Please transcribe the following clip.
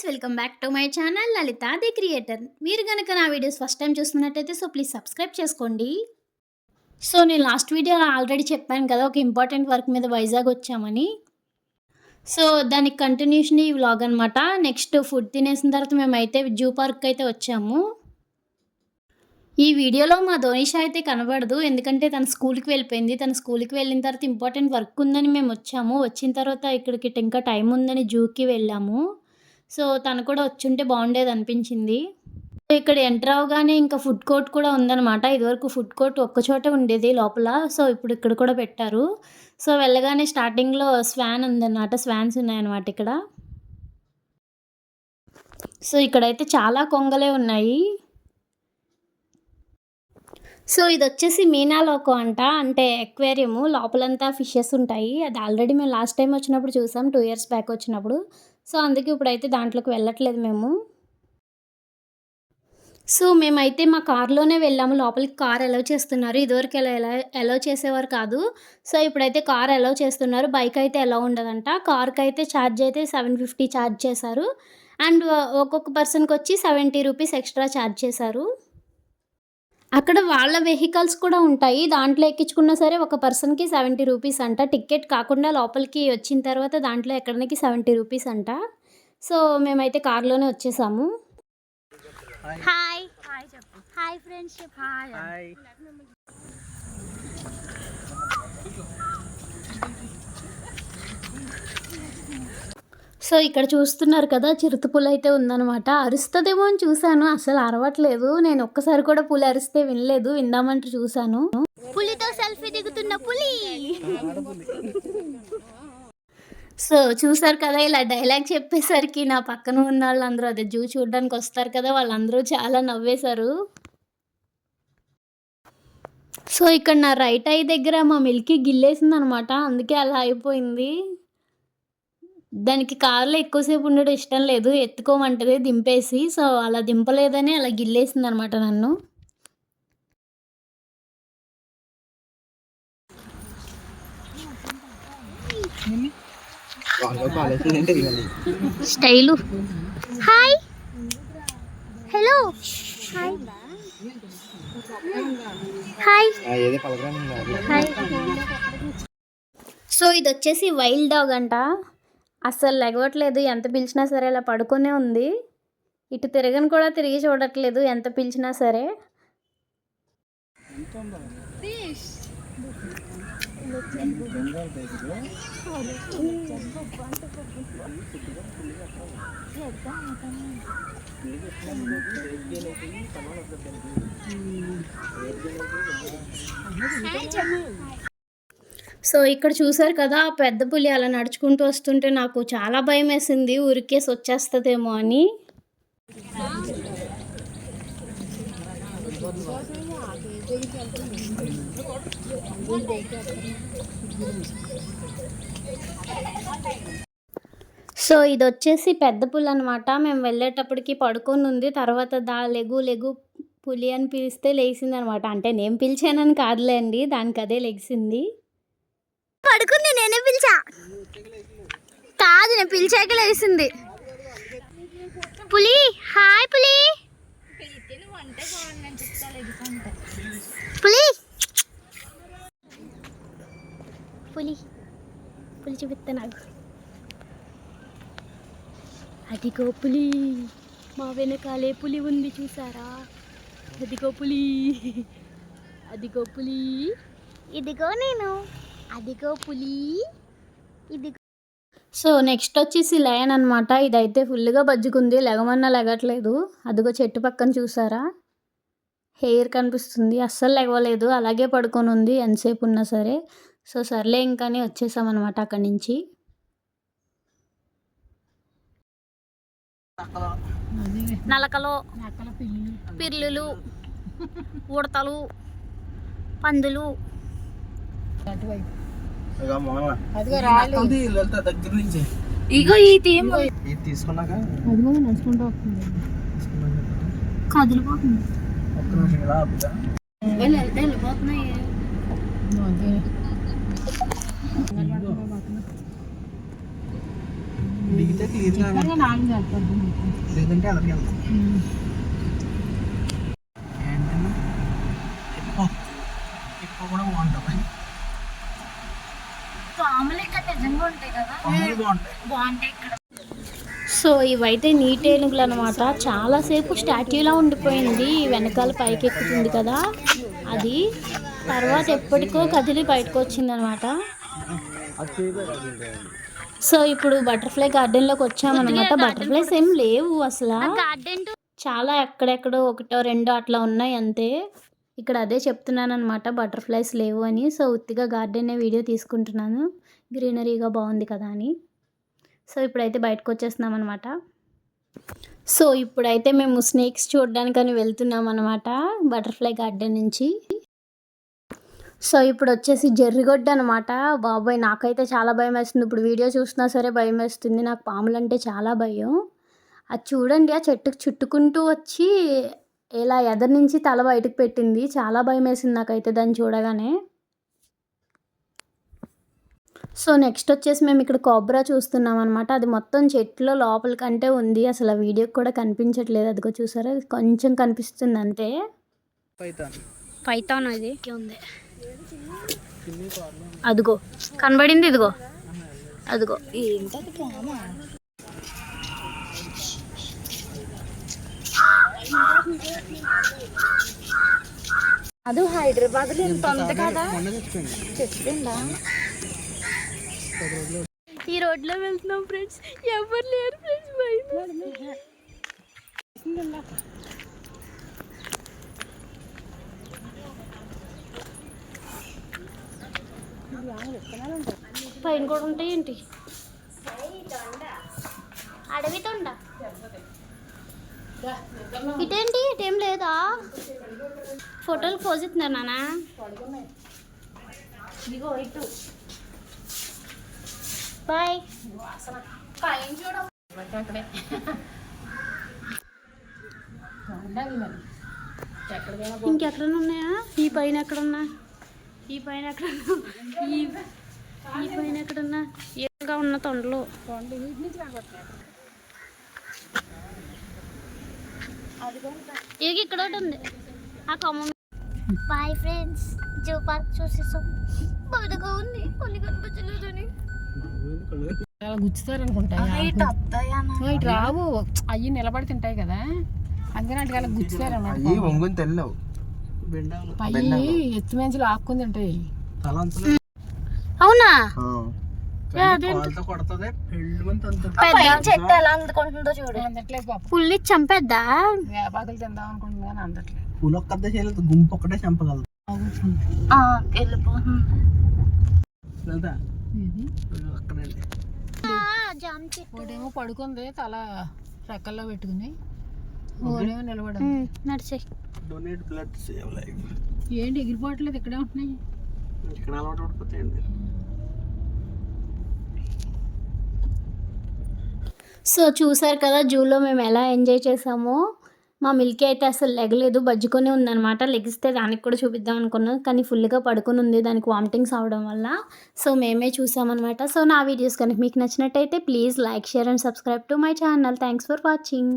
Guys, welcome back to my channel Lalitha the creator. మీరు కనుక నా వీడియోస్ ఫస్ట్ టైం చూస్తున్నట్టయితే ప్లీజ్ సబ్స్క్రైబ్ చేసుకోండి. సో నేను లాస్ట్ వీడియోలో ఆల్రెడీ చెప్పాను కదా, ఒక ఇంపార్టెంట్ వర్క్ మీద వైజాగ్ వచ్చామని. సో దానికి కంటిన్యూషన్ ఈ వ్లాగ్ అనమాట. నెక్స్ట్ ఫుడ్ తినేసిన తర్వాత మేమైతే జూ పార్క్ అయితే వచ్చాము. ఈ వీడియోలో మా ధోనిషా అయితే కనబడదు, ఎందుకంటే తన స్కూల్కి వెళ్ళిపోయింది. తన స్కూల్కి వెళ్ళిన తర్వాత ఇంపార్టెంట్ వర్క్ ఉందని మేము వచ్చాము. వచ్చిన తర్వాత ఇక్కడికి ఇంకా టైం ఉందని జూకి వెళ్ళాము. సో తను కూడా వచ్చుంటే బాగుండేది అనిపించింది. ఇక్కడ ఎంటర్ అవగానే ఇంకా ఫుడ్ కోర్ట్ కూడా ఉందన్నమాట. ఇదివరకు ఫుడ్ కోర్ట్ ఒక్కచోటే ఉండేది లోపల. సో ఇప్పుడు ఇక్కడ కూడా పెట్టారు. సో వెళ్ళగానే స్టార్టింగ్లో స్వాన్ ఉందన్నమాట. స్వాన్స్ ఉన్నాయన్నమాట ఇక్కడ. సో ఇక్కడైతే చాలా కొంగలే ఉన్నాయి. సో ఇది వచ్చేసి మీనాలోకం అంటే ఎక్వేరియము. లోపలంతా ఫిషెస్ ఉంటాయి. అది ఆల్రెడీ మేము లాస్ట్ టైం వచ్చినప్పుడు చూసాం, 2 years బ్యాక్ వచ్చినప్పుడు. సో అందుకే ఇప్పుడైతే దాంట్లోకి వెళ్ళట్లేదు మేము. సో మేమైతే మా కార్లోనే వెళ్ళాము. లోపలికి కార్ అలౌ చేస్తున్నారు. ఇదివరకు అలౌ చేసేవారు కాదు. సో ఇప్పుడైతే కార్ అలౌ చేస్తున్నారు. బైక్ అయితే అలౌ ఉండదంట. కార్కి అయితే ఛార్జ్ అయితే 750 ఛార్జ్ చేశారు. అండ్ ఒక్కొక్క పర్సన్కి వచ్చి 70 రూపీస్ ఎక్స్ట్రా ఛార్జ్ చేశారు. అక్కడ వాళ్ళ వెహికల్స్ కూడా ఉంటాయి. దాంట్లో ఎక్కించుకున్నా సరే ఒక పర్సన్కి 70 రూపీస్ అంట. టికెట్ కాకుండా లోపలికి వచ్చిన తర్వాత దాంట్లో ఎక్కడానికి 70 రూపీస్ అంట. సో మేమైతే కార్లోనే వచ్చేసాము. Hi hi friends. Hi. So ఇక్కడ చూస్తున్నారు కదా, చిరుతపులి అయితే ఉందన్నమాట. అరుస్తుందేమో అని చూశాను, అసలు అరవట్లేదు. నేను ఒక్కసారి కూడా పులి అరిస్తే వినలేదు, విందామంటూ చూశాను. పులితో సెల్ఫీ దిగుతున్న పులి. సో చూసారు కదా, ఇలా డైలాగ్ చెప్పేసరికి నా పక్కన ఉన్న వాళ్ళందరూ, అదే జూ చూడడానికి వస్తారు కదా, వాళ్ళందరూ చాలా నవ్వేశారు. సో ఇక్కడ నా రైట్ ఐ దగ్గర మా మిల్కీ గిల్లేసింది అనమాట. అందుకే అలా అయిపోయింది. దానికి కార్లో ఎక్కువసేపు ఉండడం ఇష్టం లేదు, ఎత్తుకోమంటది దింపేసి. సో అలా దింపలేదని అలా గిల్లేసింది అనమాట నన్ను. Style. Hi, hello, hi hi hi. So ఇది వచ్చేసి వైల్డ్ డాగ్ అంట. అస్సలు లెగవట్లేదు, ఎంత పిలిచినా సరే అలా పడుకునే ఉంది. ఇటు తిరగని కూడా తిరిగి చూడట్లేదు ఎంత పిలిచినా సరే. సో ఇక్కడ చూసారు కదా, పెద్ద పులి అలా నడుచుకుంటూ వస్తుంటే నాకు చాలా భయం వేసింది, ఉరికేసి వచ్చేస్తుందేమో అని. సో ఇది వచ్చేసి పెద్ద పులి అనమాట. మేము వెళ్ళేటప్పటికి పడుకొని ఉంది. తర్వాత లెగు పులి అని పిలిస్తే లేచింది అనమాట. అంటే నేను పిలిచానని కాదులేండి, దానికి అదే లెగిసింది. పడుకుంది, నేనే పిలిచా కాదు, నేను పిలిచాక లేచింది. పులి, హాయ్ పులి. పులి పులి పులి చూపిస్తా నాకు. అదిగో పులి, మా వెనకాలే పులి ఉంది చూసారా. అదిగో పులి, అదిగో పులి, ఇదిగో నేను, అదిగో పులి, ఇదిగో. సో నెక్స్ట్ వచ్చేసి లయన్ అనమాట. ఇదైతే ఫుల్గా బజ్జుకుంది, లెగమన్నా లెగట్లేదు. అదిగో చెట్టు పక్కన చూసారా, హెయిర్ కనిపిస్తుంది. అస్సలు లెగవలేదు, అలాగే పడుకొని ఉంది ఎంతసేపు ఉన్నా సరే. సో సర్లే ఇంకానే వచ్చేసామన్నమాట అక్కడి నుంచి. నలకలు, పిల్లులు, ఉడతలు, పందులు. ఇగో ఈ థీమ్ తీసుకున్నాక నడుచుకుంటూ వస్తుంది, కదిలిపోతుంది. వెళ్ళిపోతున్నాయి. దిగితే క్లియర్గా లేదంటే అదరికి వెళ్తాం. ఏంటన్నా ఎక్కువ కూడా బాగుంటుంది. బాగుంటాయి. సో ఇవైతే నీటి ఏనుగులు అనమాట. చాలాసేపు స్టాట్యూలా ఉండిపోయింది, వెనకాల పైకి ఎక్కుతుంది కదా అది. తర్వాత ఎప్పటికో కదిలి బయటకు వచ్చిందనమాట. సో ఇప్పుడు బటర్ఫ్లై గార్డెన్లోకి వచ్చామన్నమాట. బటర్ఫ్లైస్ ఏం లేవు అసలు, చాలా ఎక్కడెక్కడో ఒకటో రెండో అట్లా ఉన్నాయి అంతే. ఇక్కడ అదే చెప్తున్నాను అనమాట, బటర్ఫ్లైస్ లేవు అని. సో ఉత్తిగా గార్డెన్ వీడియో తీసుకుంటున్నాను, గ్రీనరీగా బాగుంది కదా అని. సో ఇప్పుడైతే బయటకు వచ్చేస్తున్నాం అనమాట. సో ఇప్పుడైతే మేము స్నేక్స్ చూడడానికని వెళ్తున్నాం అనమాట బటర్ఫ్లై గార్డెన్ నుంచి. సో ఇప్పుడు వచ్చేసి జర్రిగొడ్డ అనమాట. బాబాయ్ నాకైతే చాలా భయం వేస్తుంది, ఇప్పుడు వీడియో చూసినా సరే భయం వేస్తుంది. నాకు పాములు అంటే చాలా భయం. అది చూడండి, ఆ చెట్టుకు చుట్టుకుంటూ వచ్చి ఇలా ఎదరి నుంచి తల బయటకు పెట్టింది. చాలా భయం వేసింది నాకైతే దాన్ని చూడగానే. సో నెక్స్ట్ వచ్చేసి మేము ఇక్కడ కోబ్రా చూస్తున్నాం అనమాట. అది మొత్తం చెట్లో లోపలికంటే ఉంది, అసలు ఆ వీడియోకి కూడా కనిపించట్లేదు. అదిగో చూసారా, కొంచెం కనిపిస్తుంది అంతే. పైథాన్ అది ఉంది, అదిగో కనబడింది, ఇదిగో అదిగో. అది హైదరాబాద్ లో ఎంత ఉంది కదా, చెప్పిందా. ఈ రోడ్లో వెళ్తున్నాం ఫ్రెండ్స్, ఎవరు లేరు ఫ్రెండ్స్ బయట. పైన కూడా ఉంటాయి ఏంటి, అడవి తొండ. ఇటేంటి ఇటేం లేదా, ఫోటోలు పోజ్ ఇస్తున్నారు నాన్న. ఇదిగో ఇటు బాయ్. ఇంకెక్కడన్నా ఉన్నాయా, ఈ పైన ఎక్కడున్నా, ఈ పైన ఎక్కడన్నా, ఈ పైన ఎక్కడన్నా ఏగా ఉన్న తొండలు. ఇక ఇక్కడ ఒకటి ఉంది ఆ కొమ్మ. బాయ్ ఫ్రెండ్స్, జూ పార్క్ చూసేసాం, బాగా ఉంది, కొన్ని కనిపించలేదని. గుచ్చుతారు అనుకుంటా, ఇటు రావు, అవి నిలబడి తింటాయి కదా, అందుకని అటు గుచ్చుతారు అన్నమాట. అవి ఎత్తు మంచులు ఆక్కుని తింటాయి. అవునా, చెట్టు ఎలా అందుకుంటుందో చూడు. అందట్లేదు పాప, పుల్లి చంపేద్దా, వేపాకులు తిందాం అనుకుంటుంది కానీ అందట్లేదు. పూలు ఒక్కటే చేయలేదు, గుంపు ఒక్కటే చంపగలదు. ఒకటేమో పడుకుంది తల రెక్కల్లో పెట్టుకుని, ఓనేమో నిలబడి నడిచే. ఏంటి ఎగిరిపోవట్లేదు, ఇక్కడే ఉంటున్నాయి. ఇక్కడ అలవాటు పడిపోతాయండి. సో చూసారు కదా జూలో మేము ఎలా ఎంజాయ్ చేసామో. మా మిల్కీ అయితే అసలు లెగలేదు, బజ్జుకొని ఉందన్నమాట. లెగిస్తే దానికి కూడా చూపిద్దాం అనుకున్నాం, కానీ ఫుల్గా పడుకొని ఉంది, దానికి వామిటింగ్స్ అవడం వల్ల. సో మేమే చూసామన్నమాట. సో నా వీడియోస్ కనుక మీకు నచ్చినట్టయితే please like, share and subscribe to my channel. Thanks for watching.